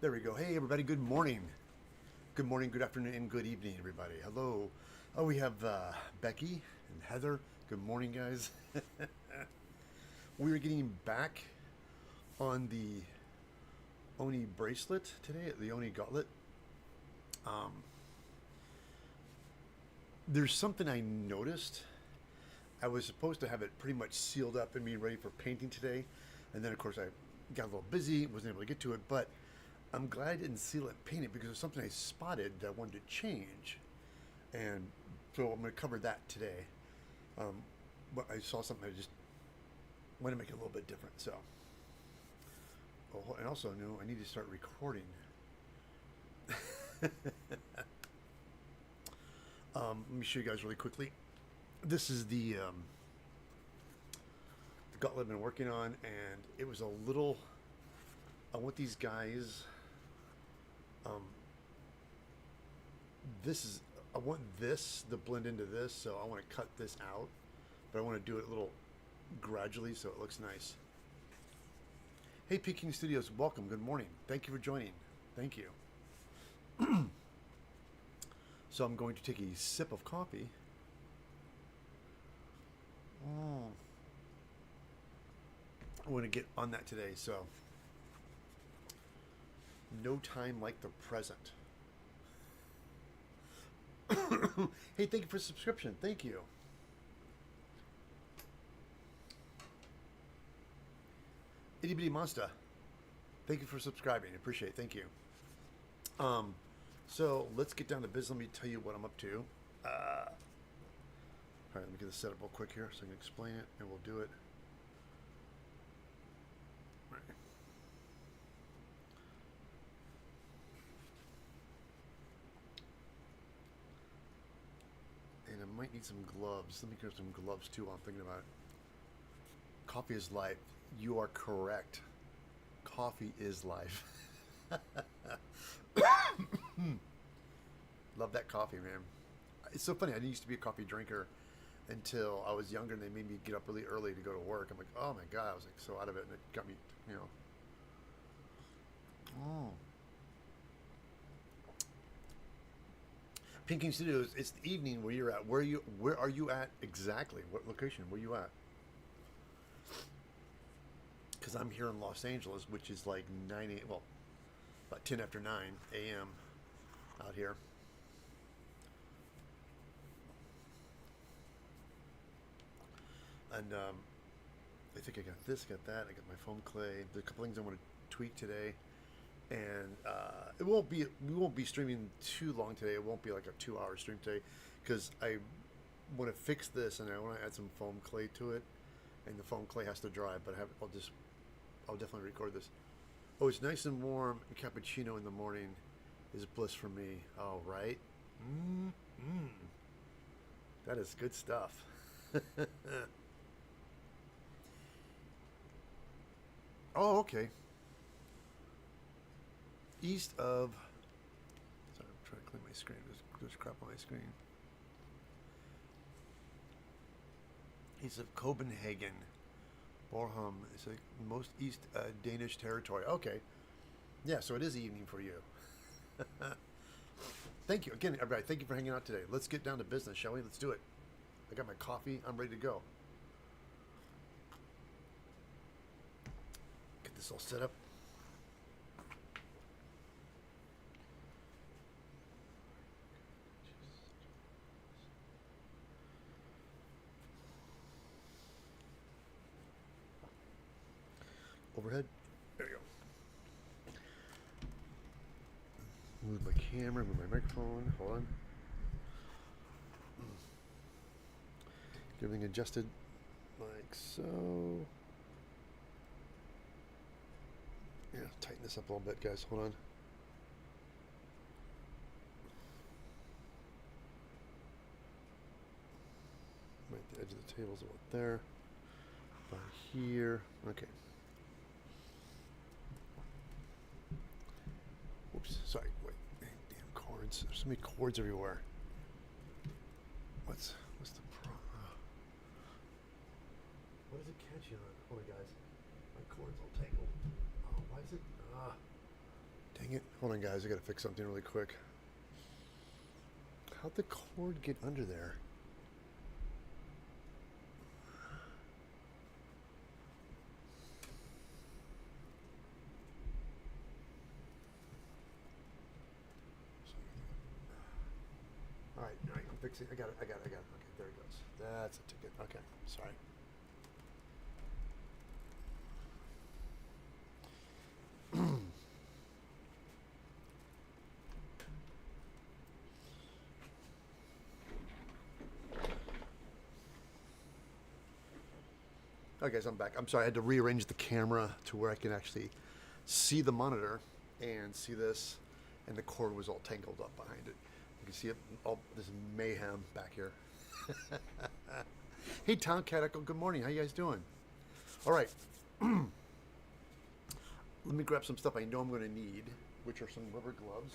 There we go. Hey, everybody. Good morning. Good morning, good afternoon, and good evening, everybody. Hello. Oh, we have Becky and Heather. Good morning, guys. We are getting back on the Oni bracelet today, the Oni Gauntlet. There's something I noticed. I was supposed to have it pretty much sealed up and be ready for painting today. And then, of course, I got a little busy, wasn't able to get to it. But I'm glad I didn't seal it and paint it because there's something I spotted that I wanted to change. And so I'm going to cover that today. But I saw something I just want to make it a little bit different. So, oh, and also knew I need to start recording. Let me show you guys really quickly. This is the gauntlet I've been working on, and it was a little. I want these guys. This is. I want this to blend into this, so I want to cut this out, but I want to do it a little gradually so it looks nice. Hey, Peking Studios, welcome. Good morning. Thank you for joining. Thank you. So I'm going to take a sip of coffee. I want to get on that today, so no time like the present. Hey, thank you for the subscription. Thank you. Itty Bitty Monster, thank you for subscribing. I appreciate it. Thank you. So let's get down to business. Let me tell you what I'm up to. All right, let me get this set up real quick here so I can explain it, and we'll do it. All right. And I might need some gloves. Let me grab some gloves too while I'm thinking about it. Coffee is life. You are correct. Coffee is life. Love that coffee, man. It's so funny. I used to be a coffee drinker until I was younger, and they made me get up really early to go to work. I'm like, oh my god, I was like so out of it, and it got me, you know. Pinking Studios. It's the evening where you're at. Where are you at exactly? What location? Where you at? Because I'm here in Los Angeles, which is like 9 a.m. Well, about 10 after 9 a.m. out here. And I think I got this, got that. I got my foam clay. There's a couple things I want to tweak today, and we won't be streaming too long today. It won't be like a 2-hour stream today because I want to fix this and I want to add some foam clay to it, and the foam clay has to dry. But I'll definitely record this. Oh, it's nice and warm. And cappuccino in the morning is bliss for me. Oh, right. That is good stuff. Oh, okay. East of. Sorry, I'm trying to clean my screen. There's crap on my screen. East of Copenhagen. Bornholm. It's like most east Danish territory. Okay. Yeah, so it is evening for you. Thank you. Again, everybody, thank you for hanging out today. Let's get down to business, shall we? Let's do it. I got my coffee. I'm ready to go. Get this all set up. Overhead. There we go. Move my camera, move my microphone. Hold on. Get everything adjusted like so. Yeah, tighten this up a little bit, guys. Hold on. Right at the edge of the table's about there. About here. Okay. Oops, sorry, wait, damn cords. There's so many cords everywhere. What's the problem? What is it catching on? Hold on, guys. My cord's all tangled. Oh, why is it? Dang Dang it. Hold on, guys. I gotta fix something really quick. How'd the cord get under there? All right, I'm fixing. I got it. Okay, there it goes. That's a ticket. Okay, sorry. Okay, guys, I'm back. I'm sorry, I had to rearrange the camera to where I can actually see the monitor and see this, and the cord was all tangled up behind it. You can see it, all this mayhem back here. Hey, Tom Caticle, good morning. How you guys doing? All right. Let me grab some stuff I know I'm going to need, which are some rubber gloves.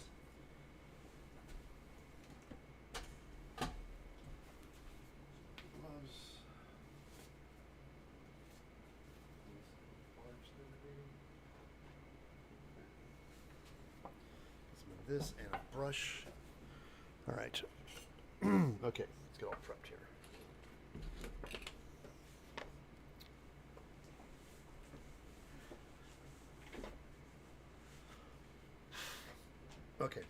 This and a brush. All right. Okay, let's get all prepped here. Okay.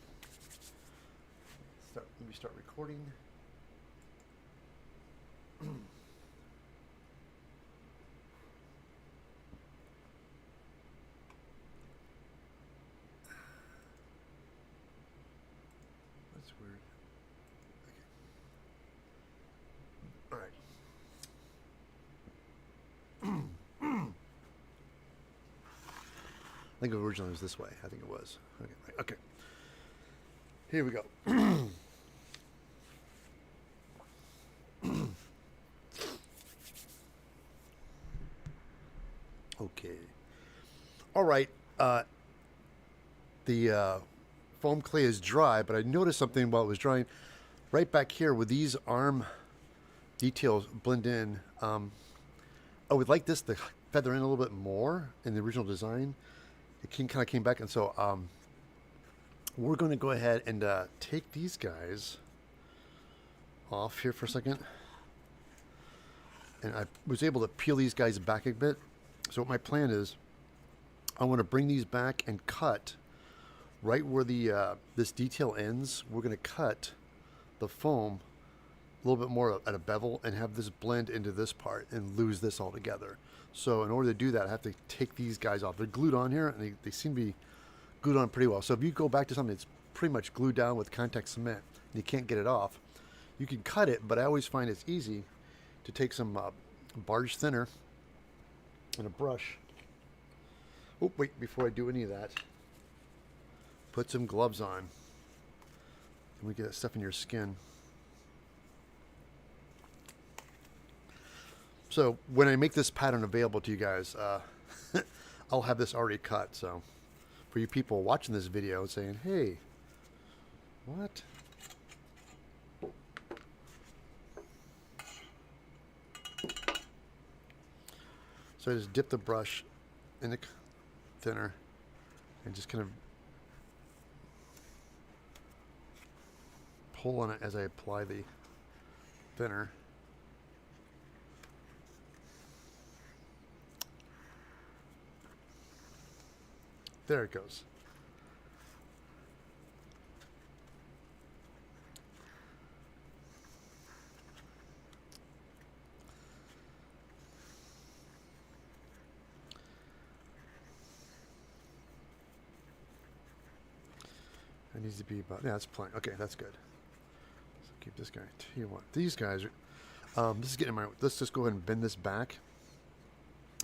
Let me start recording. That's weird. Okay. All right. I think originally it was this way. I think it was. Okay. Right. Okay. Here we go. Okay. All right. The foam clay is dry, but I noticed something while it was drying. Right back here, with these arm details blend in, I would like this to feather in a little bit more in the original design. It kind of came back, and so we're going to go ahead and take these guys off here for a second. And I was able to peel these guys back a bit. So what my plan is, I want to bring these back and cut right where the this detail ends. We're going to cut the foam a little bit more at a bevel and have this blend into this part and lose this all together. So in order to do that, I have to take these guys off. They're glued on here, and they seem to be glued on pretty well. So if you go back to something that's pretty much glued down with contact cement and you can't get it off, you can cut it, but I always find it's easy to take some barge thinner and a brush. Oh, wait, before I do any of that, put some gloves on. And we get that stuff in your skin. So when I make this pattern available to you guys, I'll have this already cut. So for you people watching this video saying, hey, what? So I just dip the brush in the thinner and just kind of pull on it as I apply the thinner. There it goes. It needs to be about, yeah, that's plenty. Okay, that's good. So keep this guy. Tell you what, these guys are, this is getting in my, let's just go ahead and bend this back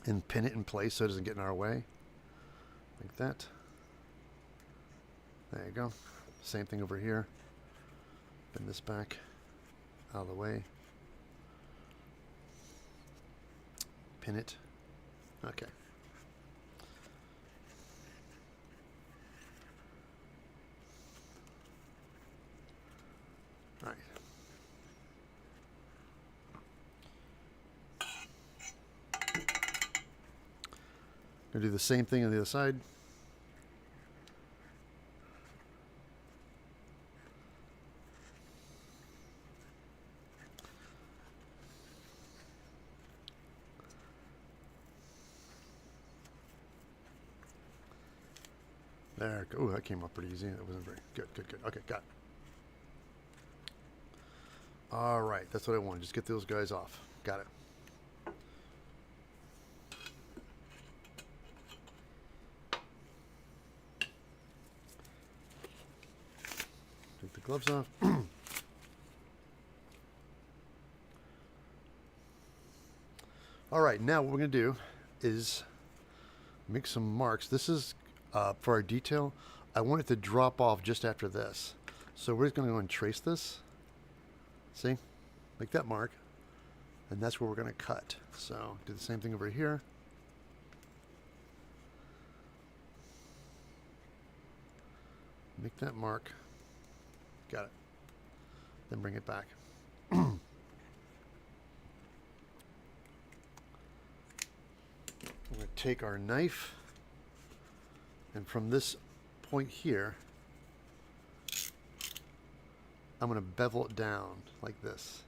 and pin it in place so it doesn't get in our way. Like that. There you go. Same thing over here. Bend this back out of the way. Pin it. Okay. All right. Gonna do the same thing on the other side. There. Oh, that came up pretty easy. That wasn't very good. Good, good. Okay, got it. All right, that's what I wanted. Just get those guys off. Got it. Take the gloves off. All right, now what we're going to do is make some marks. This is for our detail. I want it to drop off just after this. So we're just going to go and trace this. See? Make that mark. And that's where we're going to cut. So do the same thing over here. Make that mark. Got it. Then bring it back. We're going to take our knife, and from this point here, I'm going to bevel it down like this.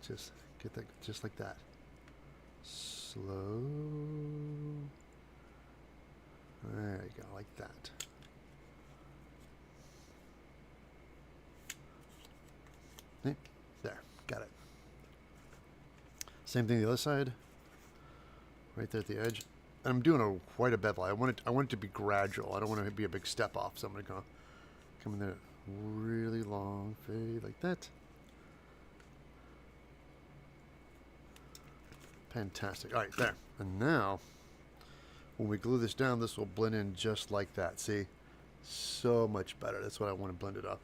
Just get that, just like that. Slow. There you go, like that. See? There, got it. Same thing the other side. Right there at the edge. And I'm doing quite a bevel. I want it to be gradual. I don't want it to be a big step off. So I'm going to come in there really long fade like that. Fantastic. All right, there. And now, when we glue this down, this will blend in just like that. See? So much better. That's what I want to blend it up.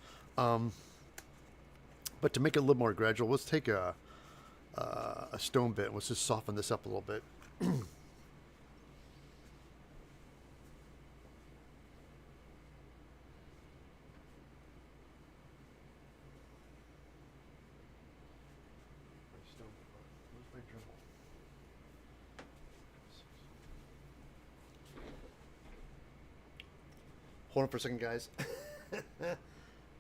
But to make it a little more gradual, let's take a stone bit. Let's just soften this up a little bit. Hold on for a second, guys.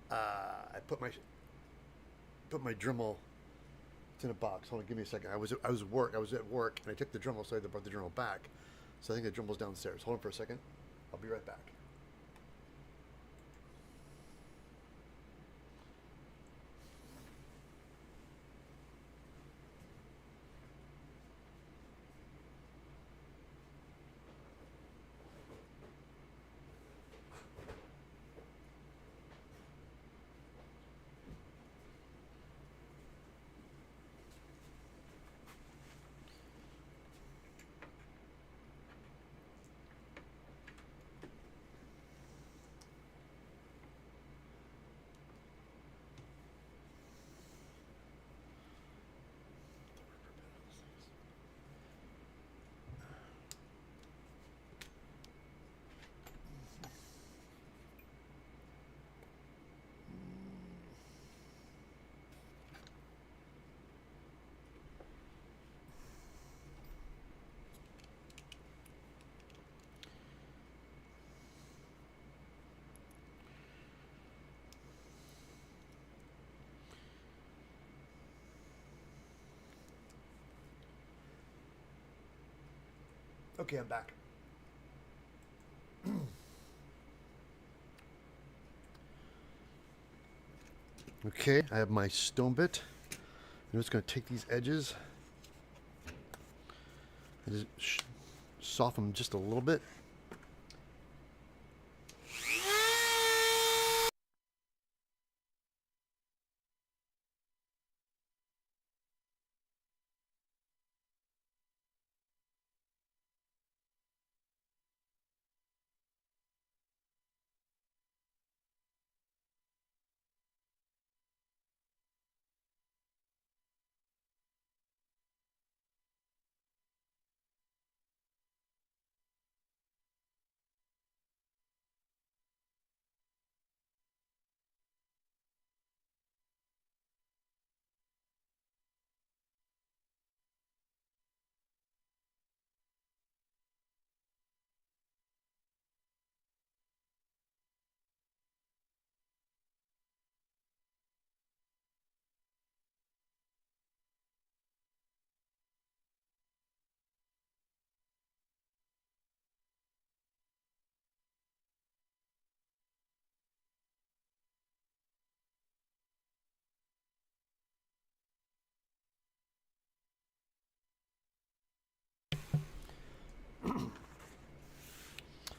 I put my Dremel. It's in a box. Hold on, give me a second. I was at work, and I took the Dremel, so I brought the Dremel back. So I think the Dremel's downstairs. Hold on for a second. I'll be right back. Okay, I'm back. Okay, I have my stone bit. I'm just going to take these edges and just soften them just a little bit.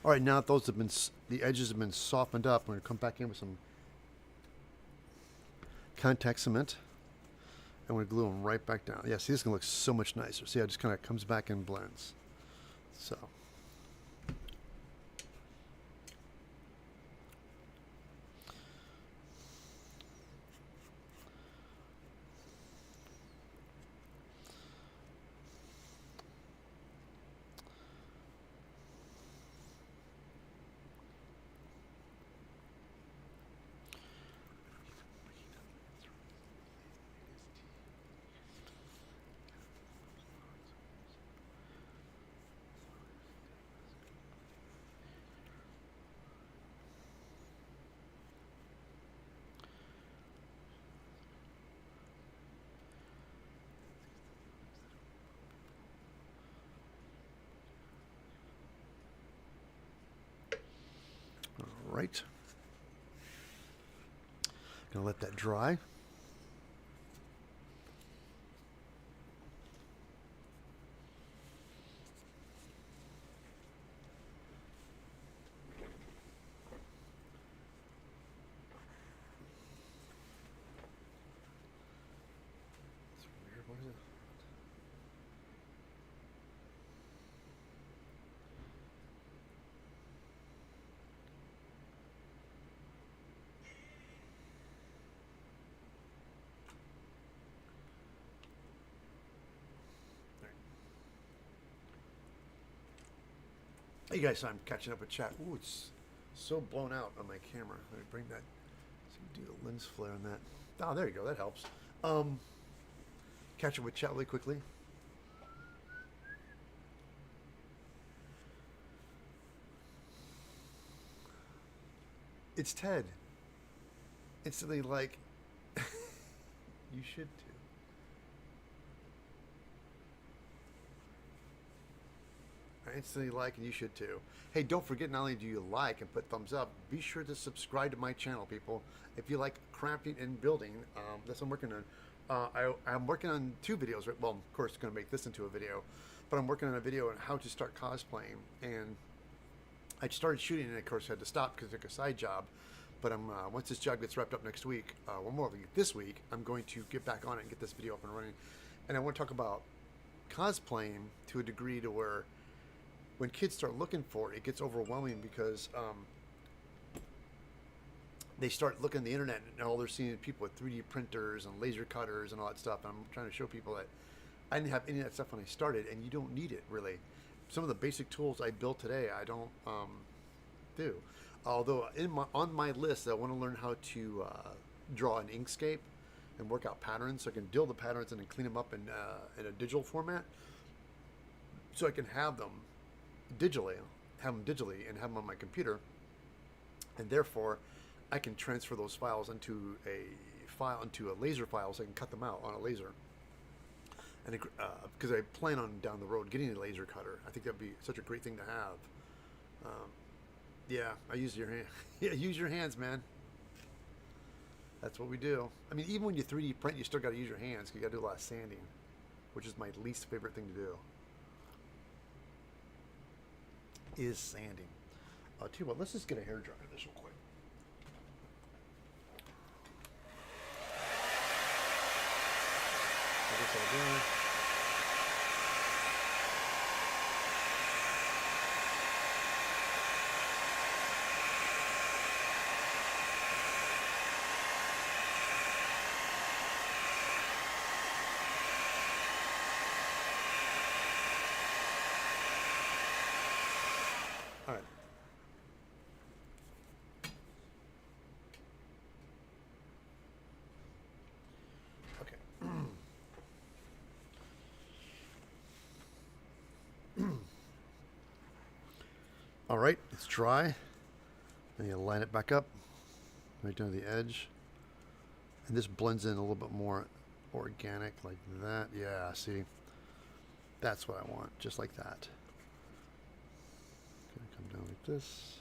All right, now that those have been, the edges have been softened up, I'm going to come back in with some contact cement. I'm going to glue them right back down. Yeah, see, this is going to look so much nicer. See how it just kind of comes back and blends. So. Right. Gonna let that dry. It's weird. What is it? Hey guys, I'm catching up with chat. Ooh, it's so blown out on my camera. Let me bring that. Do the lens flare on that. Oh, there you go. That helps. Catch up with chat really quickly. It's Ted. Instantly like, you should too. I instantly like, and you should too. Hey, don't forget, not only do you like and put thumbs up, be sure to subscribe to my channel, people. If you like crafting and building, that's what I'm working on. I'm working on 2 videos. Right? Well, of course, going to make this into a video, but I'm working on a video on how to start cosplaying. And I started shooting, and of course, I had to stop because I took a side job. But I'm once this job gets wrapped up next week, one more week this week, I'm going to get back on it and get this video up and running. And I want to talk about cosplaying to a degree to where when kids start looking for it, it gets overwhelming because they start looking at the internet and all they're seeing is people with 3D printers and laser cutters and all that stuff. And I'm trying to show people that I didn't have any of that stuff when I started, and you don't need it really. Some of the basic tools I built today, I don't do. Although on my list, I want to learn how to draw an Inkscape and work out patterns, so I can build the patterns and then clean them up in a digital format, so I can have them digitally, and have them on my computer, and therefore I can transfer those files into a laser file, so I can cut them out on a laser. And because I plan on down the road getting a laser cutter, I think that'd be such a great thing to have. Yeah, I use your hand. Yeah, use your hands, man. That's what we do. I mean, even when you 3D print, you still got to use your hands. 'Cause you got to do a lot of sanding, which is my least favorite thing to do. Is sanding. I'll tell you what, let's just get a hair dryer this real quick. Get this all done. All right. Okay. All right, it's dry. Then you line it back up right down to the edge. And this blends in a little bit more organic like that. Yeah, see? That's what I want, just like that. Come down like this.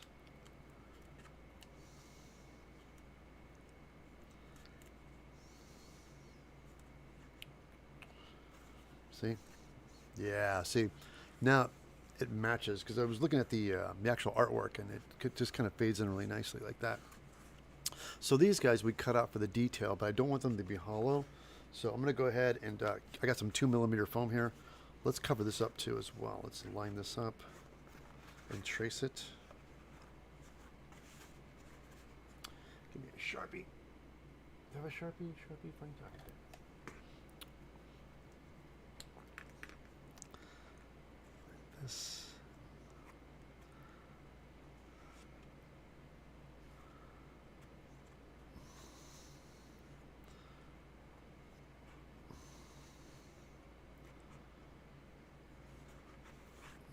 See? Yeah, see. Now, it matches, because I was looking at the actual artwork, and just kind of fades in really nicely like that. So these guys we cut out for the detail, but I don't want them to be hollow. So I'm going to go ahead and I got some 2mm foam here. Let's cover this up too as well. Let's line this up and trace it. Give me a Sharpie. Do you have a Sharpie? Sharpie, fine time. Like this.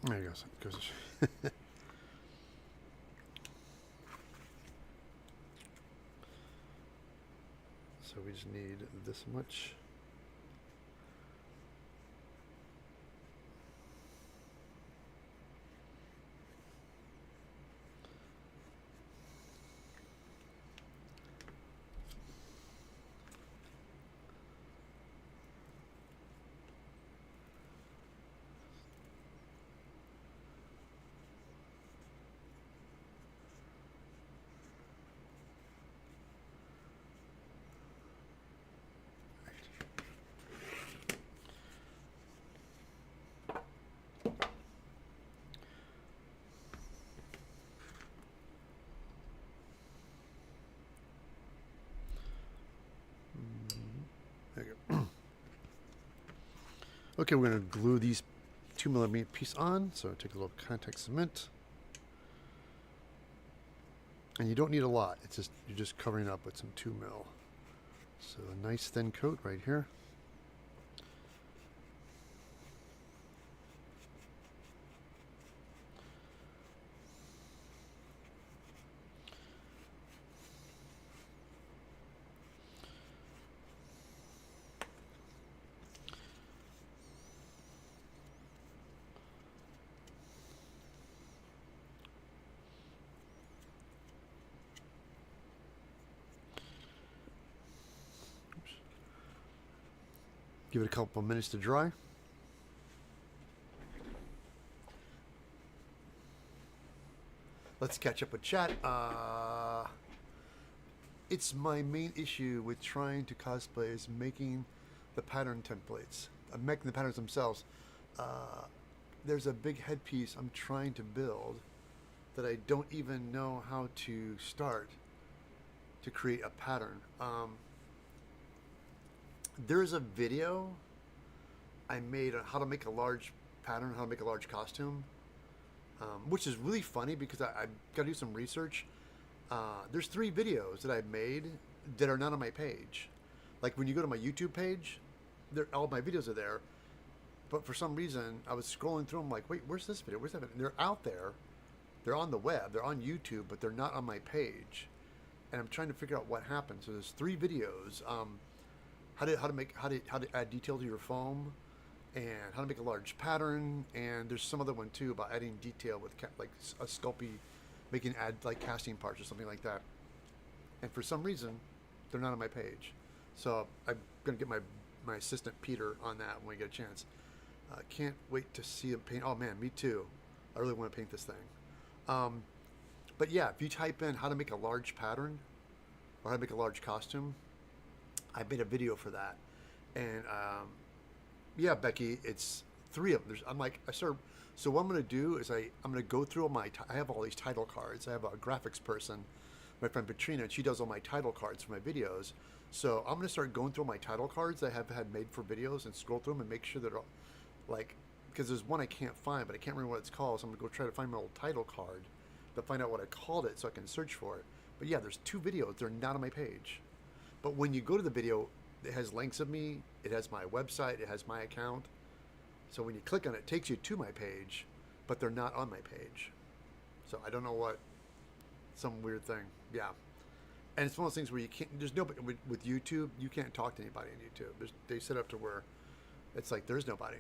There you go. So it goes. So we just need this much. There you go. Okay, we're going to glue these 2mm piece on. So take a little contact cement. And you don't need a lot. It's just, you're just covering up with some 2mm. So a nice thin coat right here. Give it a couple minutes to dry. Let's catch up with chat. It's my main issue with trying to cosplay is making the pattern templates. Making the patterns themselves. There's a big headpiece I'm trying to build that I don't even know how to start to create a pattern. There's a video I made on how to make a large pattern, how to make a large costume, which is really funny because I've got to do some research. There's 3 videos that I've made that are not on my page. Like when you go to my YouTube page, all my videos are there. But for some reason, I was scrolling through them like, wait, where's this video? Where's that video? And they're out there. They're on the web. They're on YouTube, but they're not on my page. And I'm trying to figure out what happened. So there's 3 videos. How to add detail to your foam, and how to make a large pattern, and there's some other one too about adding detail with like a sculpting, add like casting parts or something like that. And for some reason, they're not on my page, so I'm gonna get my assistant Peter on that when we get a chance. Can't wait to see him paint. Oh man, me too. I really want to paint this thing. But yeah, if you type in how to make a large pattern or how to make a large costume, I made a video for that. And yeah, Becky, it's 3 of them. So what I'm going to do is I'm going to go through I have all these title cards. I have a graphics person, my friend Petrina, and she does all my title cards for my videos. So I'm going to start going through my title cards that I have had made for videos and scroll through them and make sure that, like, because there's one I can't find, but I can't remember what it's called. So I'm going to go try to find my old title card to find out what I called it so I can search for it. But yeah, there's 2 videos. They're not on my page. But when you go to the video, it has links of me, it has my website, it has my account. So when you click on it, it takes you to my page, but they're not on my page. So I don't know what, some weird thing. Yeah. And it's one of those things where you can't, there's nobody, with YouTube, you can't talk to anybody on YouTube. They set up to where it's like, there's nobody.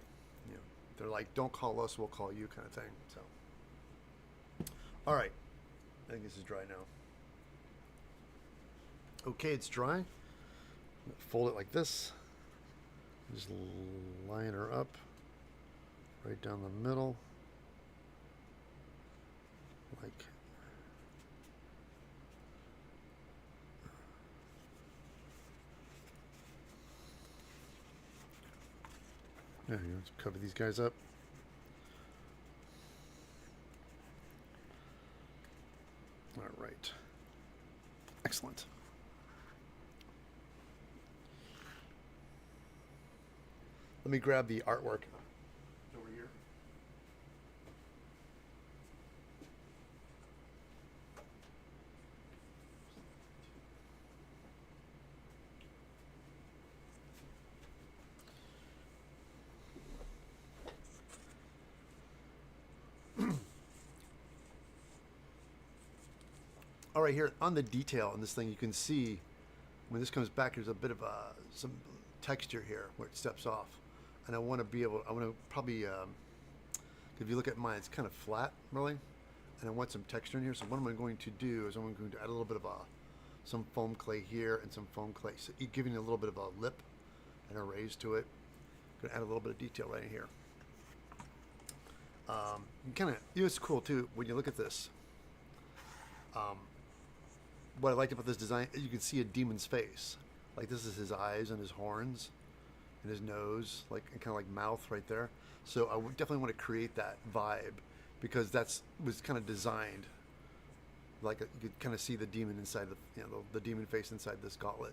You know, they're like, don't call us, we'll call you kind of thing. So, all right. I think this is dry now. Okay, it's dry. Fold it like this. Just line her up right down the middle. Like, yeah, you want to cover these guys up. All right. Excellent. Let me grab the artwork over here. All right, here on the detail on this thing, you can see when this comes back, there's a bit of some texture here where it steps off. And I want to be able, I want to probably, if you look at mine, it's kind of flat, really. And I want some texture in here. So what I'm going to do is I'm going to add a little bit of some foam clay here and some foam clay, so giving it a little bit of a lip and a raise to it. I'm going to add a little bit of detail right in here. Kind of, it's cool too when you look at this. What I liked about this design, you can see a demon's face. Like this is his eyes and his horns and his nose, like and kind of like mouth right there. So I would definitely want to create that vibe because was kind of designed. Like you could kind of see the demon inside the demon face inside this gauntlet.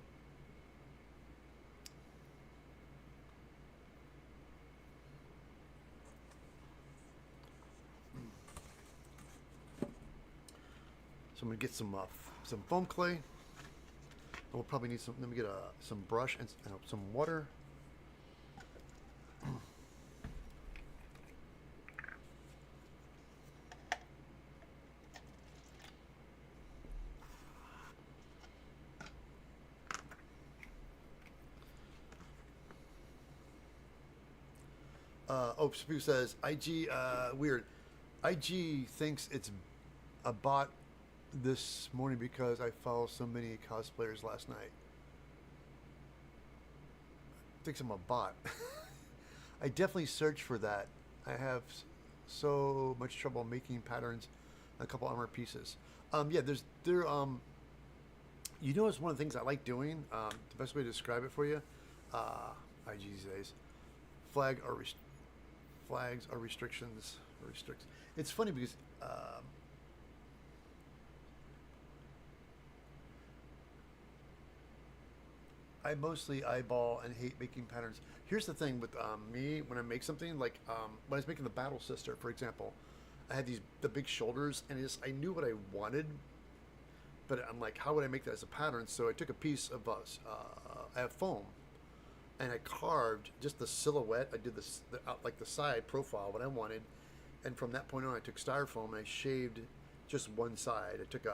So I'm gonna get some foam clay. And we'll probably need some. Let me get some brush and some water. Spoo says IG weird. IG thinks it's a bot this morning because I follow so many cosplayers last night. Thinks I'm a bot. I definitely search for that. I have so much trouble making patterns on a couple armor pieces. Yeah, it's one of the things I like doing. The best way to describe it for you, IG these days, flags are restrictions. It's funny because I mostly eyeball and hate making patterns. Here's the thing with me when I make something, like when I was making the Battle Sister, for example, I had the big shoulders, and I knew what I wanted, but I'm like, how would I make that as a pattern? So I took a piece of I have foam, and I carved just the silhouette. I did like the side profile, what I wanted, and from that point on, I took styrofoam and I shaved just one side. I took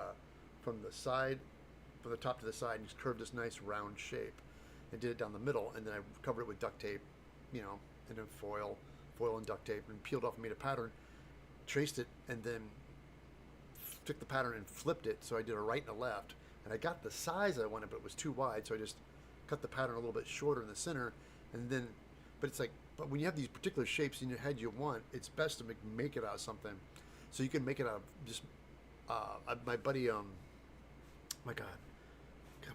from the top to the side, and just curved this nice round shape, and did it down the middle, and then I covered it with duct tape, and then foil and duct tape, and peeled off and made a pattern, traced it, and then took the pattern and flipped it. So I did a right and a left, and I got the size I wanted, but it was too wide, so I just cut the pattern a little bit shorter in the center, and then, but when you have these particular shapes in your head you want, it's best to make it out of something. So you can make it out of just, my buddy, my God,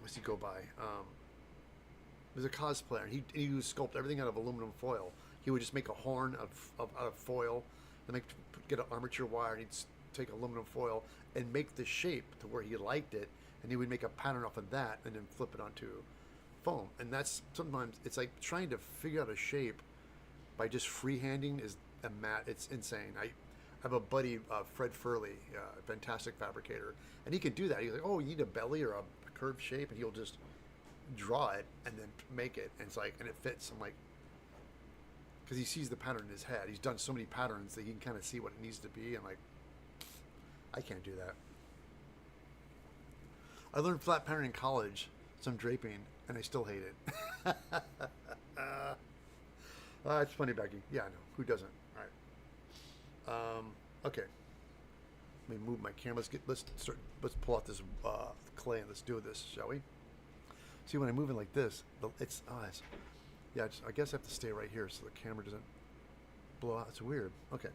what's he go by? He was a cosplayer, and he would sculpt everything out of aluminum foil. He would just make a horn out of foil, and get an armature wire, and he'd take aluminum foil and make the shape to where he liked it, and he would make a pattern off of that, and then flip it onto foam. And that's sometimes it's like trying to figure out a shape by just freehanding is it's insane. I have a buddy, Fred Furley, a fantastic fabricator, and he can do that. He's like, oh, you need a belly or a curved shape, and he'll just draw it and then make it, and it's like, and it fits. I'm like, because he sees the pattern in his head. He's done so many patterns that he can kind of see what it needs to be. I'm like, I can't do that. I learned flat pattern in college, some draping, and I still hate it. It's funny, Becky. Yeah, I know. Who doesn't? All right. Okay. Let me move my camera. Let's pull out this clay and let's do this, shall we? See, when I move it like this, I guess I have to stay right here so the camera doesn't blow out. It's weird. Okay.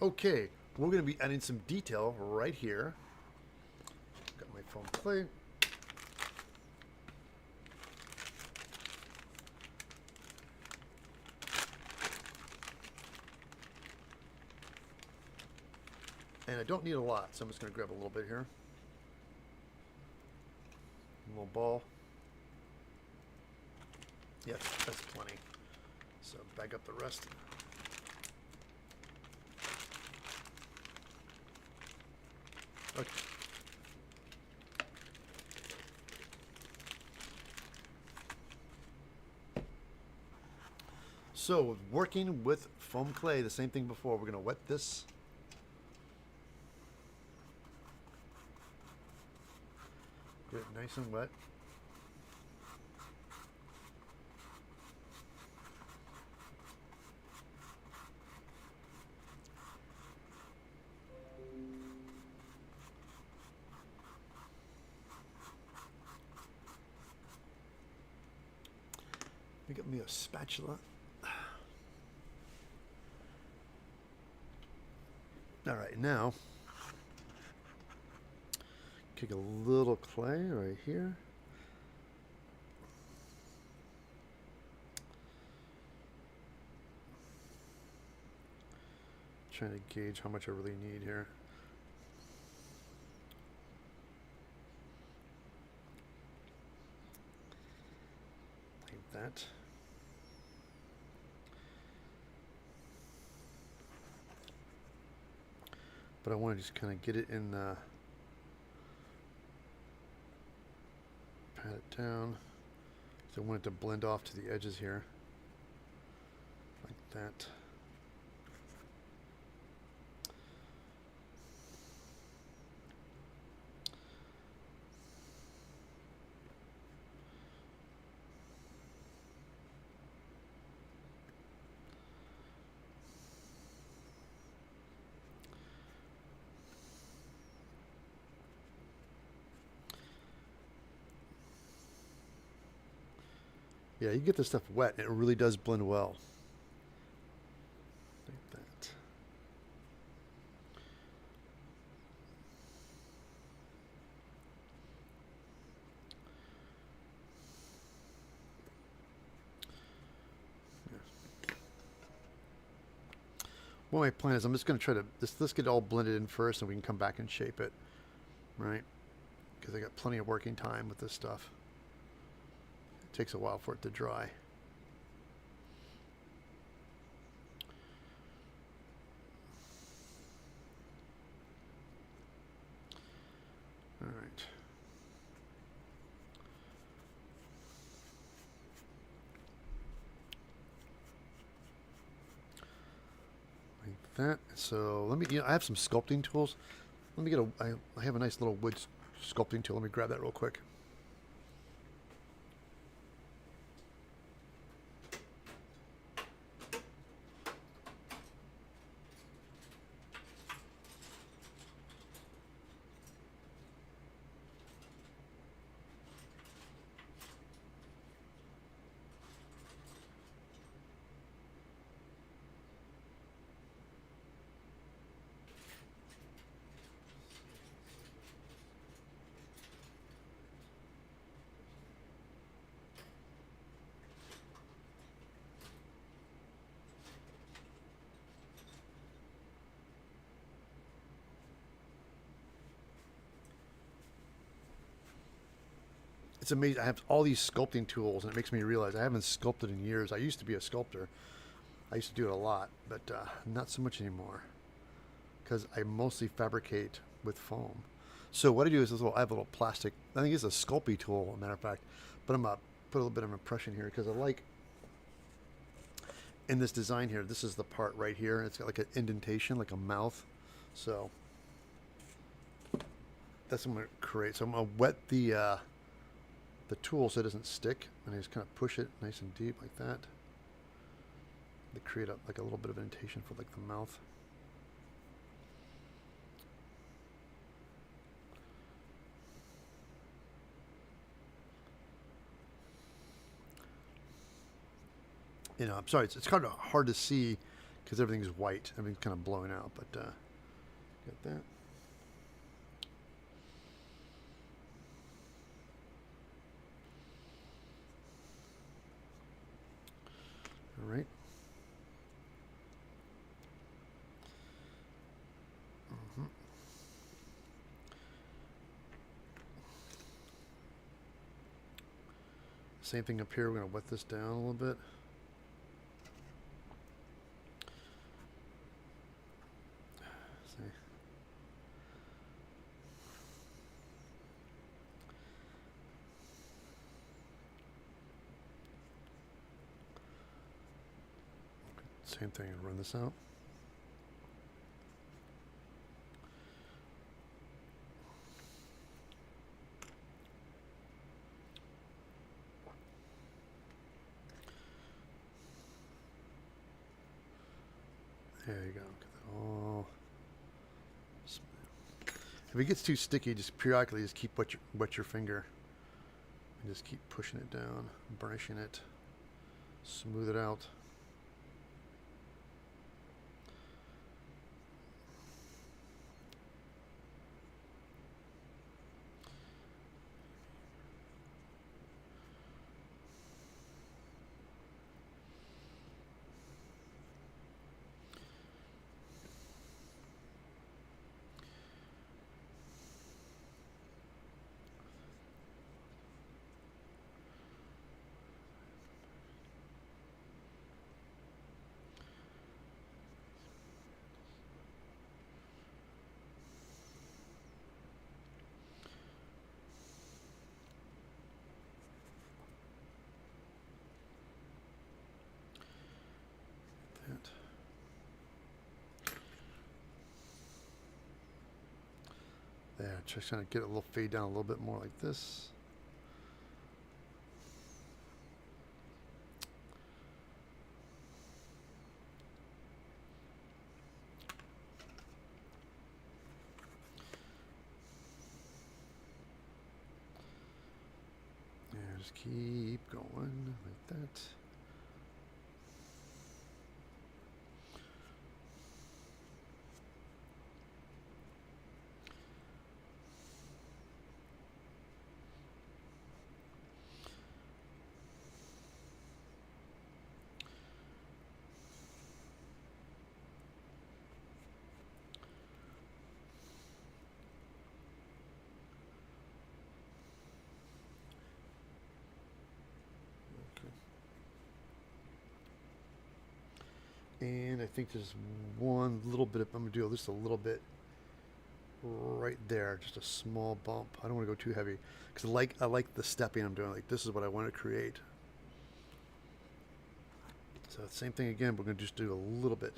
Okay, we're going to be adding some detail right here. Got my foam clay. And I don't need a lot, so I'm just going to grab a little bit here. A little ball. Yes, that's plenty. So bag up the rest. Okay. So working with foam clay, the same thing before. We're going to wet this. Get it nice and wet. Get me a spatula. All right, now kick a little clay right here. Trying to gauge how much I really need here. Like that. But I want to just kind of get it in, pat it down. So I want it to blend off to the edges here, like that. Yeah, you get this stuff wet, and it really does blend well. Like that. Yeah. Well, my plan is I'm just going to try to, let's get it all blended in first, and we can come back and shape it, right? Because I got plenty of working time with this stuff. It takes a while for it to dry. All right. Like that. So let me, I have some sculpting tools. Let me get I have a nice little wood sculpting tool. Let me grab that real quick. It's amazing. I have all these sculpting tools, and it makes me realize I haven't sculpted in years. I used to be a sculptor. I used to do it a lot, but not so much anymore because I mostly fabricate with foam. So what I do is I have a little plastic, I think it's a Sculpey tool, as a matter of fact, but I'm going to put a little bit of impression here because I like, in this design here, this is the part right here. It's got like an indentation, like a mouth. So that's what I'm going to create. So I'm going to wet the tool so it doesn't stick, and I just kind of push it nice and deep like that to create like a little bit of indentation for like the mouth. You know, I'm sorry, it's kind of hard to see because everything's white. Everything's kind of blowing out, but got that. All right. Same thing up here. We're going to wet this down a little bit. See. Same thing. Run this out. There you go. Get that all. If it gets too sticky, just periodically just keep wet your finger and just keep pushing it down, burnishing it, smooth it out. There, just trying to get a little fade down a little bit more like this. Yeah, just keep going like that. And I think there's one little bit of, I'm going to do just a little bit right there, just a small bump. I don't want to go too heavy because I like the stepping I'm doing. Like this is what I want to create. So same thing again, we're going to just do a little bit,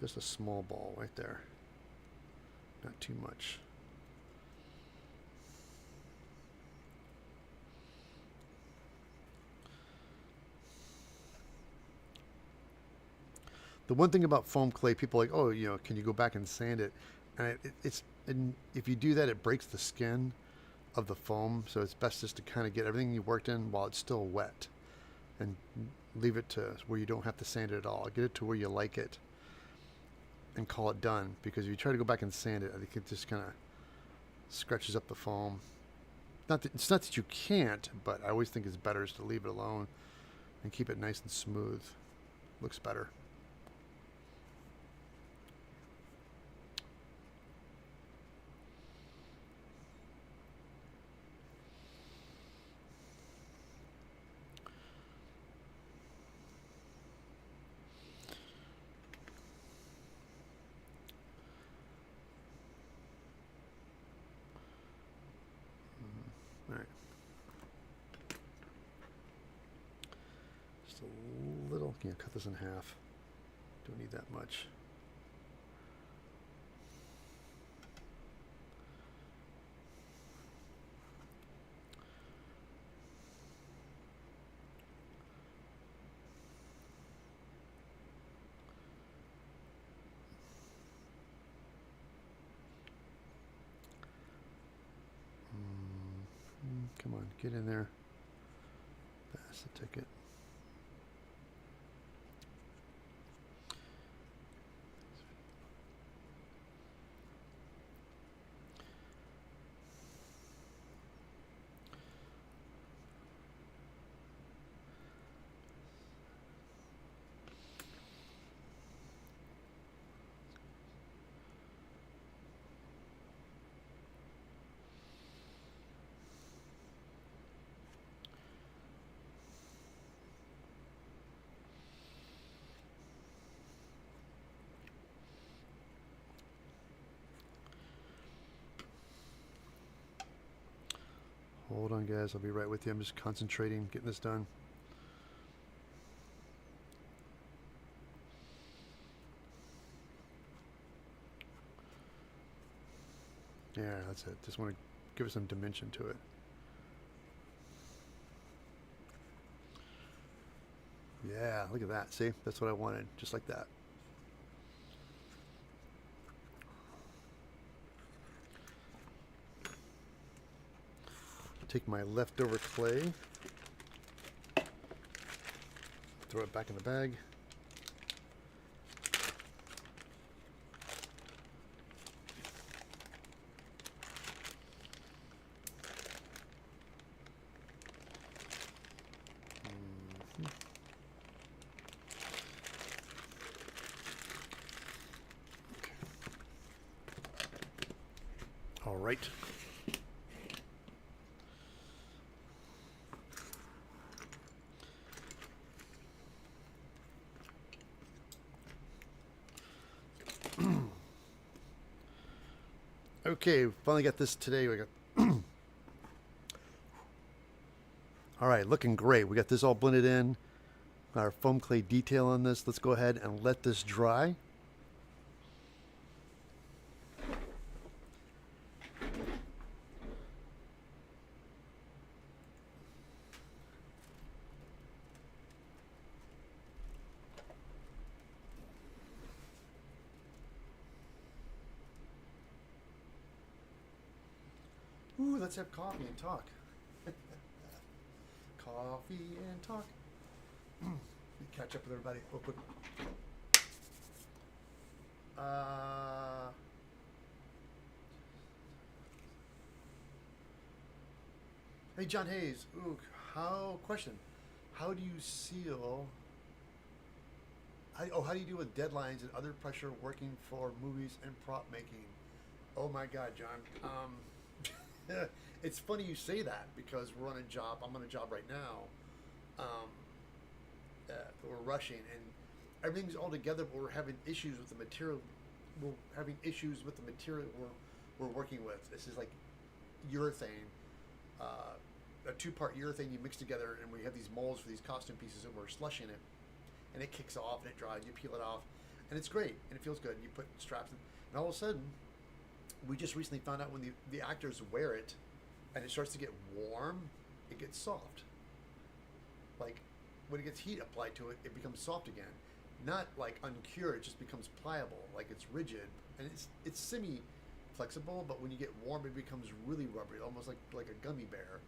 just a small ball right there. Not too much. The one thing about foam clay, people are like, oh, you know, can you go back and sand it? And and if you do that, it breaks the skin of the foam. So it's best just to kind of get everything you worked in while it's still wet, and leave it to where you don't have to sand it at all. Get it to where you like it, and call it done. Because if you try to go back and sand it, I think it just kind of scratches up the foam. It's not that you can't, but I always think it's better just to leave it alone and keep it nice and smooth. Looks better. All right. Just a little. Yeah, cut this in half. Don't need that much. Come on, get in there. Pass the ticket. on, guys. I'll be right with you. I'm just concentrating, getting this done. Yeah, that's it. Just want to give it some dimension to it. Yeah, look at that. See? That's what I wanted. Just like that. Take my leftover clay, throw it back in the bag. All right. Okay, finally got this today. We got all right, looking great. We got this all blended in. Got our foam clay detail on this. Let's go ahead and let this dry. Ooh, let's have coffee and talk. Coffee and talk. Catch up with everybody real quick. Hey, John Hayes. Ooh, question. How do you seal? How do you deal with deadlines and other pressure working for movies and prop making? Oh my God, John. It's funny you say that because we're on a job. I'm on a job right now. We're rushing and everything's all together, but we're having issues with the material. We're having issues with the material we're working with. This is like urethane, a two-part urethane you mix together, and we have these molds for these costume pieces, and we're slushing it, and it kicks off and it dries. You peel it off, and it's great and it feels good. And you put straps in, and all of a sudden, we just recently found out when the actors wear it, and it starts to get warm, it gets soft. Like when it gets heat applied to it, it becomes soft again. Not like uncured, it just becomes pliable, like it's rigid, and it's semi-flexible. But when you get warm, it becomes really rubbery, almost like a gummy bear.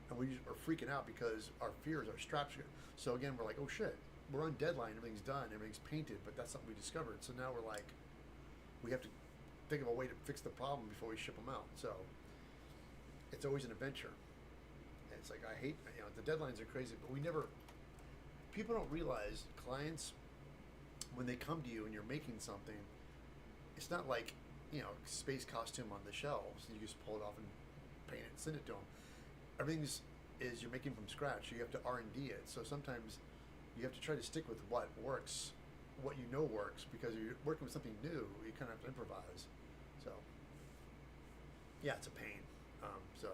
And we are freaking out because our fears, our straps. So again, we're like, oh shit, we're on deadline, everything's done, everything's painted, but that's something we discovered. So now we're like, we have to think of a way to fix the problem before we ship them out. So it's always an adventure. And it's like, I hate, the deadlines are crazy, but people don't realize clients, when they come to you and you're making something, it's not like, space costume on the shelves. You just pull it off and paint it and send it to them. Everything is you're making from scratch. You have to R&D it. So sometimes you have to try to stick with what works, what you know works, because you're working with something new. You kind of have to improvise. So yeah, it's a pain. So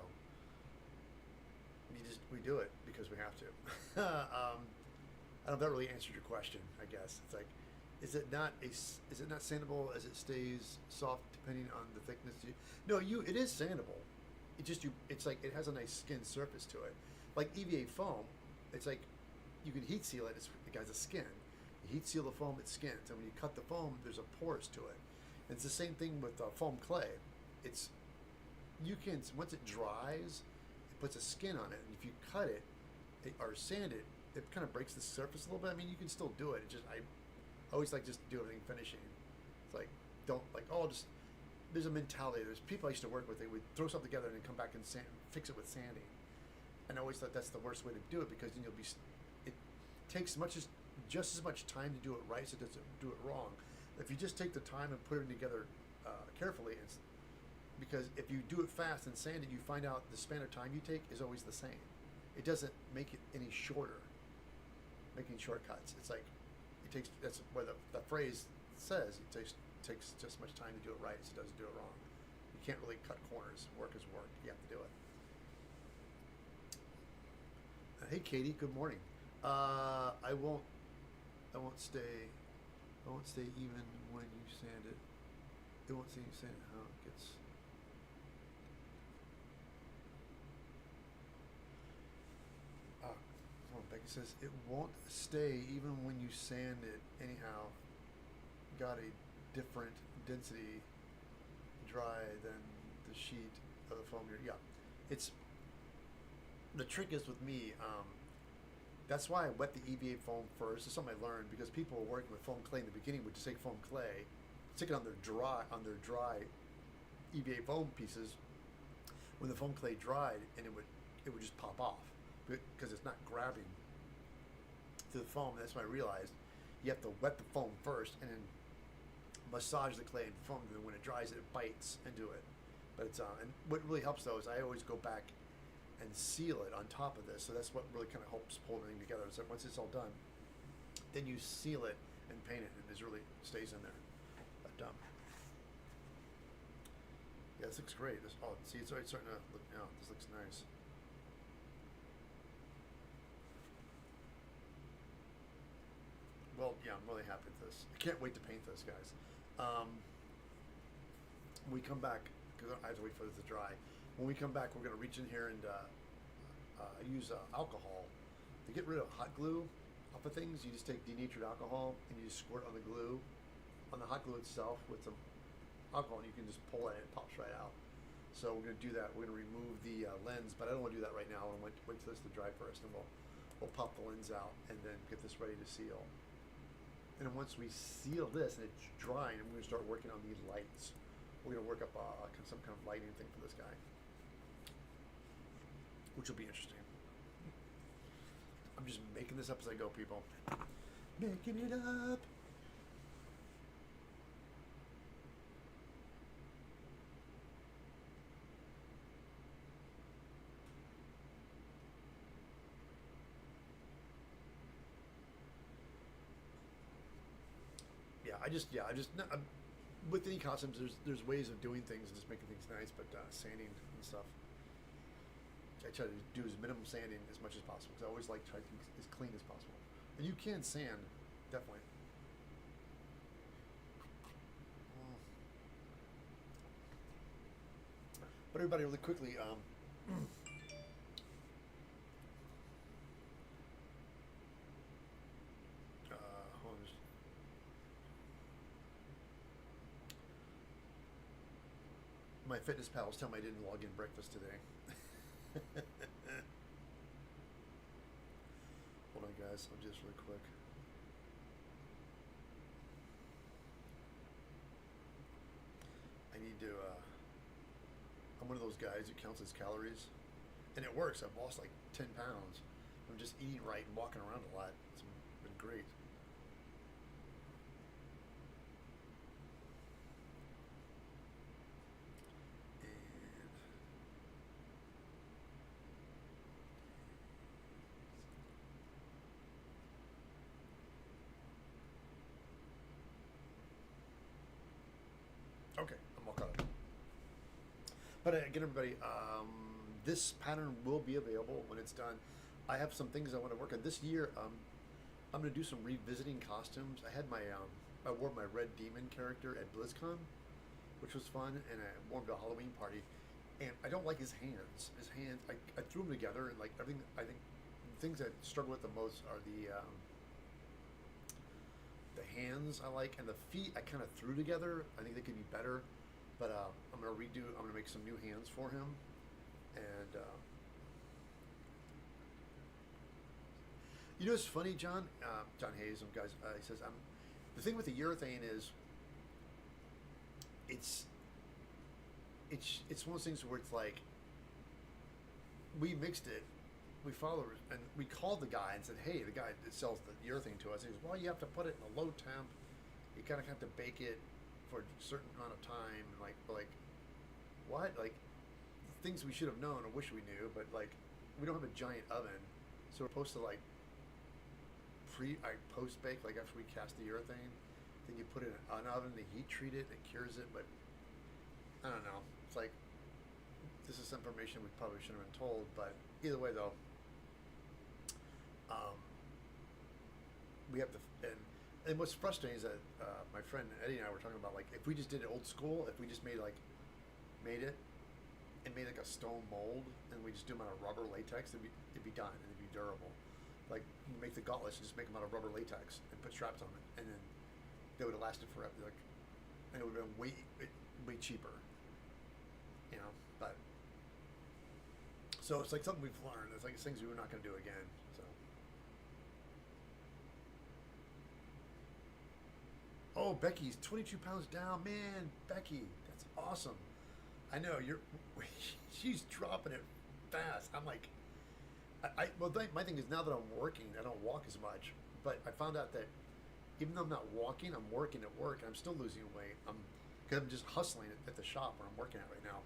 we do it because we have to. I don't know if that really answered your question. I guess it's like, is it not sandable as it stays soft depending on the thickness? It is sandable. It's like it has a nice skin surface to it. Like EVA foam, it's like you can heat seal it. It has a skin. You heat seal the foam, it skins, and when you cut the foam, there's a pores to it. And it's the same thing with foam clay. Once it dries, it puts a skin on it, and if you cut it or sand it, it kind of breaks the surface a little bit. I mean, you can still do it. I always like just do everything finishing. It's like there's a mentality. There's people I used to work with. They would throw something together and then come back and fix it with sanding. And I always thought that's the worst way to do it because then it takes just as much time to do it right as it does to do it wrong. If you just take the time and put it together carefully, because if you do it fast and sand it, you find out the span of time you take is always the same. It doesn't make it any shorter. Making shortcuts. It's like that's what the phrase says. It takes just as much time to do it right as it does to do it wrong. You can't really cut corners. Work is work. You have to do it. Hey, Katie. Good morning. I won't. I won't stay. I won't stay even when you sand it. It won't see you sand it. How it gets. Come on, Becky says it won't stay even when you sand it. Anyhow, got a different density dry than the sheet of the foam. Yeah, it's the trick is with me. That's why I wet the EVA foam first. It's something I learned because people were working with foam clay in the beginning would just take foam clay, stick it on their dry EVA foam pieces. When the foam clay dried, and it would just pop off because it's not grabbing to the foam. That's when I realized you have to wet the foam first and then massage the clay and foam. And then when it dries, it bites into it. But it's and what really helps though is I always go back and seal it on top of this. So that's what really kind of helps pull everything together. So once it's all done, then you seal it and paint it, and it really stays in there. But yeah, this looks great. See, it's already starting to look. Yeah, this looks nice. Well, yeah, I'm really happy with this. I can't wait to paint this, guys. When we come back, because I have to wait for this to dry. When we come back, we're going to reach in here and use alcohol to get rid of hot glue off of things. You just take denatured alcohol and you just squirt on the glue, on the hot glue itself with some alcohol, and you can just pull it and it pops right out. So we're going to do that. We're going to remove the lens, but I don't want to do that right now. I want to wait for this to dry first, and we'll pop the lens out and then get this ready to seal. And then once we seal this and it's drying, I'm going to start working on these lights. We're going to work up some kind of lighting thing for this guy, which will be interesting. I'm just making this up as I go, people. Making it up. With any costumes, there's ways of doing things and just making things nice, but sanding and stuff, I try to do as minimum sanding as much as possible because I always like to try to keep as clean as possible. And you can sand, definitely. But everybody, really quickly, hold on, my fitness pals tell me I didn't log in breakfast today. Hold on, guys. I'll just really quick. I need to. I'm one of those guys who counts his calories, and it works. I've lost like 10 pounds. I'm just eating right and walking around a lot. It's been great. Okay, I'm all caught up. But again, everybody, this pattern will be available when it's done. I have some things I want to work on this year. I'm going to do some revisiting costumes. I had I wore my Red Demon character at BlizzCon, which was fun, and I wore him to a Halloween party. And I don't like his hands. His hands, I threw them together, and like everything. I think the things I struggle with the most are the hands I like, and the feet I kind of threw together. I think they could be better, but I'm gonna make some new hands for him, and you know what's funny, John Hayes, guys, he says, the thing with the urethane is it's one of those things where it's like we mixed it, we followed, and we called the guy and said, hey, the guy that sells the urethane to us, he goes, well, you have to put it in a low temp, you kind of have to bake it for a certain amount of time, and we're like, what? Like, things we should have known or wish we knew, but like, we don't have a giant oven, so we're supposed to like post bake, like after we cast the urethane, then you put it in an oven, they heat treat it, it cures it, but I don't know, it's like, this is information we probably shouldn't have been told, but either way though, um, we have to, and what's frustrating is that my friend Eddie and I were talking about, like, if we just did it old school, if we just made it and made like a stone mold, and we just do them out of rubber latex, it'd be done and it'd be durable. Like, you make the gauntlets and just make them out of rubber latex and put straps on it, and then they would have lasted forever. Like, and it would have been way cheaper, you know. But so it's like something we've learned. It's like things we're not going to do again. So. Oh, Becky's 22 pounds down, man. Becky, that's awesome. I know she's dropping it fast. I'm like, my thing is, now that I'm working, I don't walk as much. But I found out that even though I'm not walking, I'm working at work, and I'm still losing weight. Because I'm just hustling at the shop where I'm working at right now.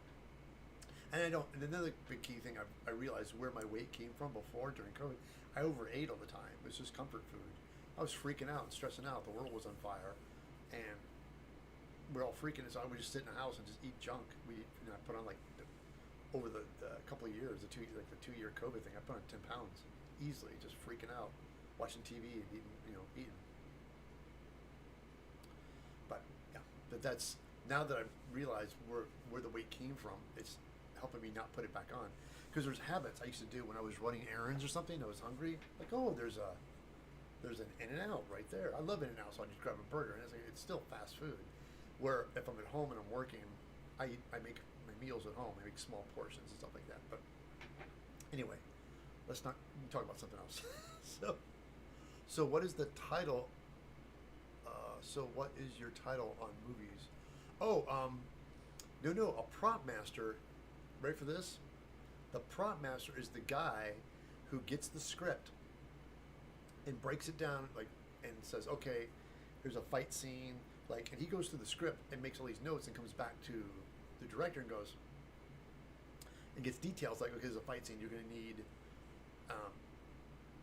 And and another big key thing I realized where my weight came from before during COVID. I overate all the time. It was just comfort food. I was freaking out and stressing out. The world was on fire, and we're all freaking. So I would just sit in the house and just eat junk. I put on, like, over the couple of years, the 2-year COVID thing, I put on 10 pounds easily, just freaking out, watching TV and eating. But yeah, that's now that I've realized where the weight came from. It's helping me not put it back on, because there's habits I used to do when I was running errands or something. I was hungry, like, oh, there's an In-N-Out right there. I love In-N-Out, so I just grab a burger, and it's still fast food. Where if I'm at home and I'm working, I make my meals at home. I make small portions and stuff like that. But anyway, let's not talk about something else. so what is the title? So what is your title on movies? Oh, no, a prop master. Ready for this? The prop master is the guy who gets the script and breaks it down, like, and says, okay, here's a fight scene. Like, and he goes through the script and makes all these notes and comes back to the director and goes and gets details, like, okay, there's a fight scene. You're going to need,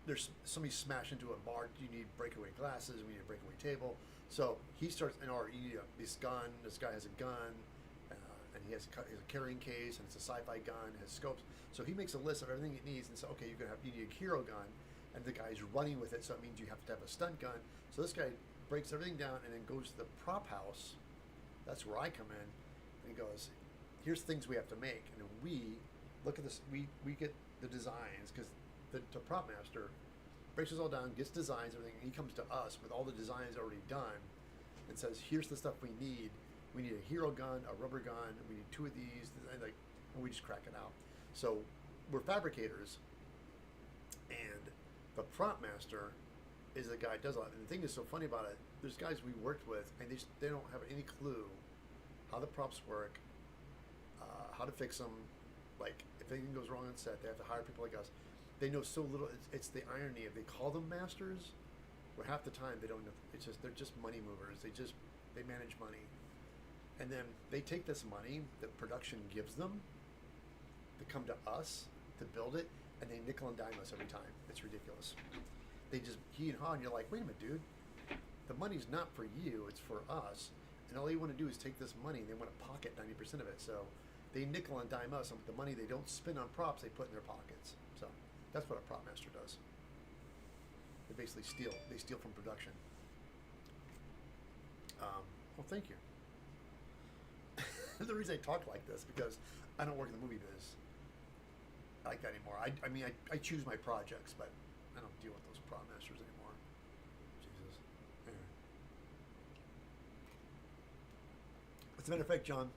there's somebody smashed into a bar. You need breakaway glasses. We need a breakaway table. So he starts, you need this gun. This guy has a gun, and he has a carrying case, and it's a sci-fi gun. It has scopes. So he makes a list of everything it needs, and so, okay, you need a hero gun, and the guy's running with it. So it means you have to have a stunt gun. So this guy breaks everything down and then goes to the prop house. That's where I come in, and he goes, here's things we have to make, and then we look at this. We get the designs, because the prop master breaks us all down, gets designs, everything, and he comes to us with all the designs already done and says, here's the stuff we need. We need a hero gun, a rubber gun, and we need 2 of these, and we just crack it out. So we're fabricators, and the prop master is the guy who does a lot. And the thing that's so funny about it, there's guys we worked with, and they don't have any clue how the props work, how to fix them. Like, if anything goes wrong on set, they have to hire people like us. They know so little. It's the irony of, they call them masters, where half the time they don't know. It's just, they're just money movers. They manage money, and then they take this money that production gives them to come to us to build it, and they nickel and dime us every time. It's ridiculous. They just he and haw, and you're like, wait a minute, dude. The money's not for you; it's for us. And all you want to do is take this money, and they want to pocket 90% of it. So they nickel and dime us, and the money they don't spend on props, they put in their pockets. So that's what a prop master does. They basically steal. They steal from production. Well, thank you. The reason I talk like this, because I don't work in the movie biz like that anymore. I choose my projects, but I don't deal with those prop masters anymore. Jesus. Anyway. As a matter of fact, John,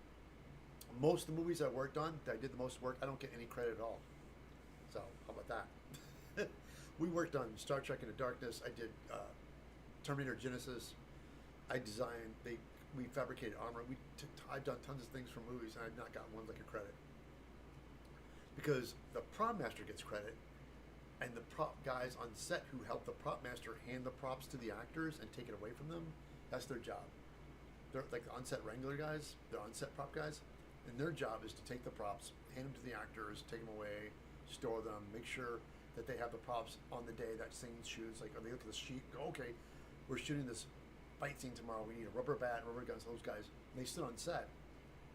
most of the movies I worked on, that I did the most work, I don't get any credit at all. So how about that? We worked on Star Trek Into Darkness. I did Terminator Genesis. I designed. We fabricated armor. I've done tons of things for movies, and I've not gotten one like a credit, because the prop master gets credit, and the prop guys on set who help the prop master hand the props to the actors and take it away from them, that's their job. They're like the on-set wrangler guys, the on-set prop guys, and their job is to take the props, hand them to the actors, take them away, store them, make sure that they have the props on the day that scene shoots. Like, or they look at the sheet, go, okay, we're shooting this fight scene tomorrow. We need a rubber bat, rubber guns. Those guys, they sit on set,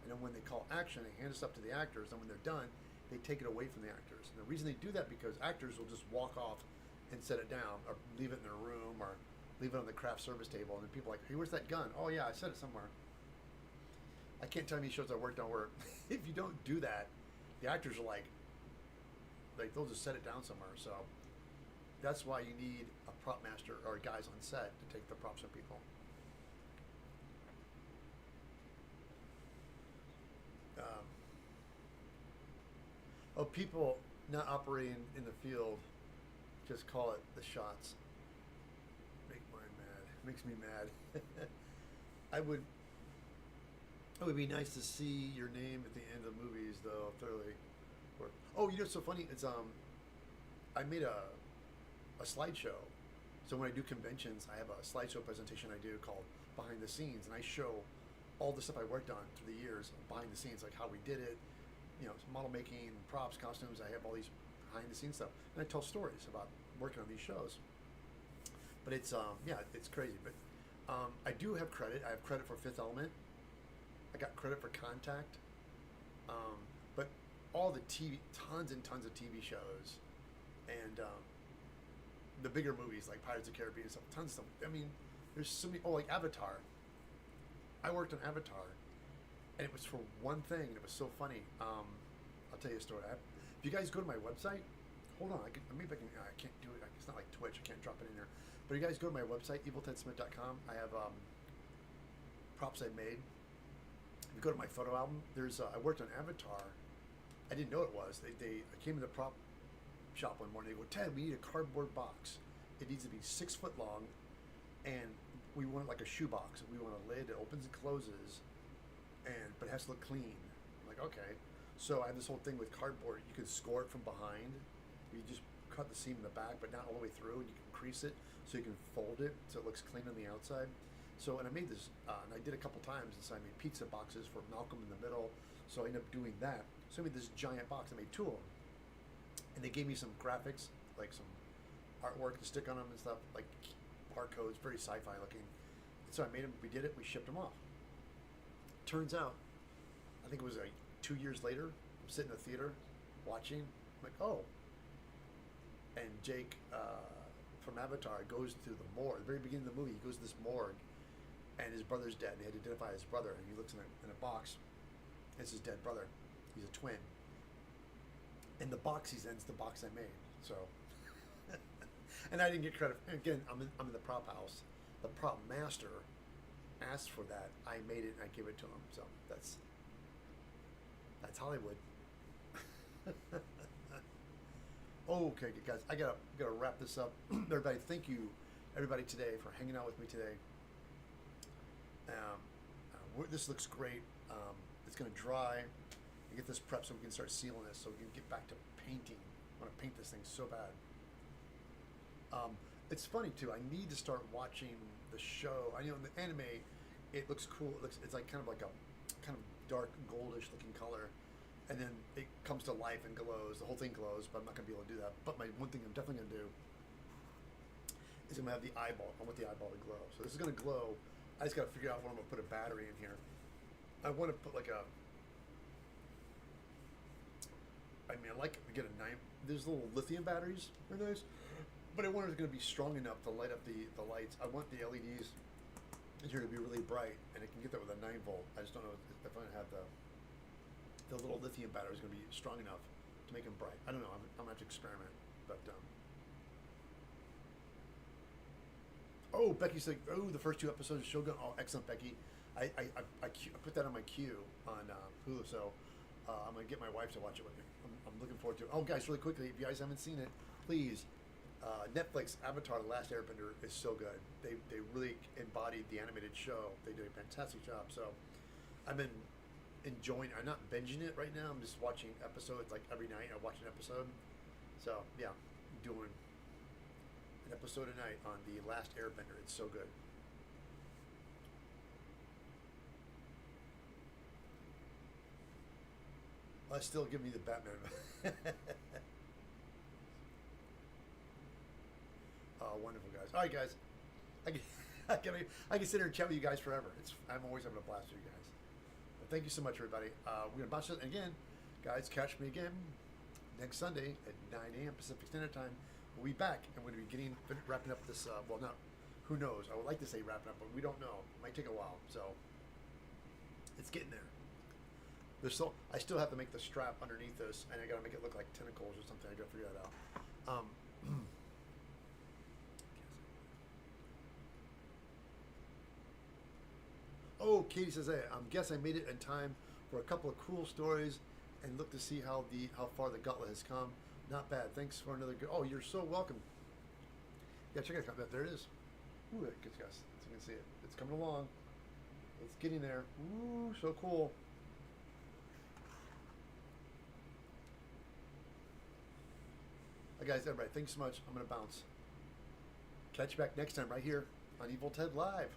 and then when they call action, they hand us up to the actors. And when they're done, they take it away from the actors. And the reason they do that, because actors will just walk off and set it down, or leave it in their room, or leave it on the craft service table, and then people are like, hey, where's that gun? Oh yeah, I set it somewhere. I can't tell you how many shows I worked on where if you don't do that, the actors are like they'll just set it down somewhere. So that's why you need a prop master or guys on set to take the props from people. People not operating in the field just call it the shots. Make mine mad. Makes me mad. I would. It would be nice to see your name at the end of movies, though. Thoroughly. Or, oh, you know what's so funny? It's I made a slideshow. So when I do conventions, I have a slideshow presentation I do called Behind the Scenes, and I show all the stuff I worked on through the years behind the scenes, like how we did it, model making, props, costumes. I have all these behind the scenes stuff, and I tell stories about working on these shows. But it's it's crazy. But I do have credit. I have credit for Fifth Element. I got credit for Contact. But all the TV, tons and tons of TV shows, and the bigger movies like Pirates of the Caribbean and stuff, tons of stuff. I mean, there's so many. Oh, like Avatar. I worked on Avatar, and it was for one thing. It was so funny. I'll tell you a story. If you guys go to my website, hold on. Maybe I can. I can't do it. It's not like Twitch. I can't drop it in there. But you guys go to my website, eviltedsmith.com. I have props I made. If you go to my photo album, there's I worked on Avatar. I didn't know it was. I came in the prop shop one morning. They go, Ted, we need a cardboard box. It needs to be 6 foot long, and we want it like a shoebox. We want a lid that opens and closes, but it has to look clean. I'm like, okay. So I have this whole thing with cardboard. You can score it from behind. You just cut the seam in the back, but not all the way through, and you can crease it so you can fold it so it looks clean on the outside. So, and I made this, and I did a couple times, and so I made pizza boxes for Malcolm in the Middle. So I ended up doing that. So I made this giant box. I made 2 of them, and they gave me some graphics, like some artwork to stick on them and stuff, like barcodes, very sci-fi looking. And so I made them. We did it. We shipped them off. Turns out, I think it was like 2 years later. I'm sitting in the theater, watching. I'm like, oh. And Jake from Avatar goes to the morgue. At the very beginning of the movie, he goes to this morgue, and his brother's dead. And they had to identify his brother. And he looks in a box. It's his dead brother. He's a twin. And the box he's in is the box I made. So, and I didn't get credit. Again, I'm in the prop house. The prop master asked for that. I made it and I gave it to him. So that's Hollywood. Okay, guys, I gotta wrap this up. Everybody, thank you, everybody today for hanging out with me today. This looks great. It's gonna dry. I get this prepped so we can start sealing this, so we can get back to painting. I want to paint this thing so bad. It's funny too. I need to start watching the show. I know in the anime, it looks cool. It's like kind of a kind of dark goldish looking color, and then it comes to life and glows. The whole thing glows, but I'm not gonna be able to do that. But one thing I'm definitely gonna do is I'm gonna have the eyeball. I want the eyeball to glow. So this is gonna glow. I just gotta figure out when I'm gonna put a battery in here. I want to put like a. I mean, I like to get a 9. There's little lithium batteries. They're nice. But I wonder if it's going to be strong enough to light up the lights. I want the LEDs in here to be really bright, and I can get that with a 9 volt. I just don't know if I'm going to have the little lithium battery is going to be strong enough to make them bright. I don't know. I'm going to have to experiment. But oh, Becky said, oh, the first 2 episodes of Shogun. Oh, excellent, Becky. I put that on my queue on Hulu, so I'm going to get my wife to watch it with me. I'm looking forward to it. Oh, guys, really quickly, if you guys haven't seen it, please, Netflix Avatar The Last Airbender is so good. They really embodied the animated show. They did a fantastic job. So I've been enjoying. I'm not binging it right now. I'm just watching episodes. Like every night I watch an episode. So yeah, I'm doing an episode a night on The Last Airbender. It's so good. Still give me the Batman. Oh, wonderful, guys. All right, guys. I can sit here and chat with you guys forever. I'm always having a blast with you guys. But thank you so much, everybody. We're going to bounce it again. Guys, catch me again next Sunday at 9 a.m. Pacific Standard Time we'll be back, and we're going to be wrapping up this. Well, not who knows. I would like to say wrapping up, but we don't know. It might take a while, so it's getting there. I still have to make the strap underneath this, and I got to make it look like tentacles or something. I got to figure that out. Oh, Katie says, "Hey, guess I made it in time for a couple of cool stories, and look to see how far the Gauntlet has come. Not bad. Thanks for another good. Oh, you're so welcome. Yeah, check it out. There it is. Ooh, it gets us. So you can see it. It's coming along. It's getting there. Ooh, so cool. Hey guys, everybody, thanks so much. I'm gonna bounce. Catch you back next time right here on Evil Ted Live.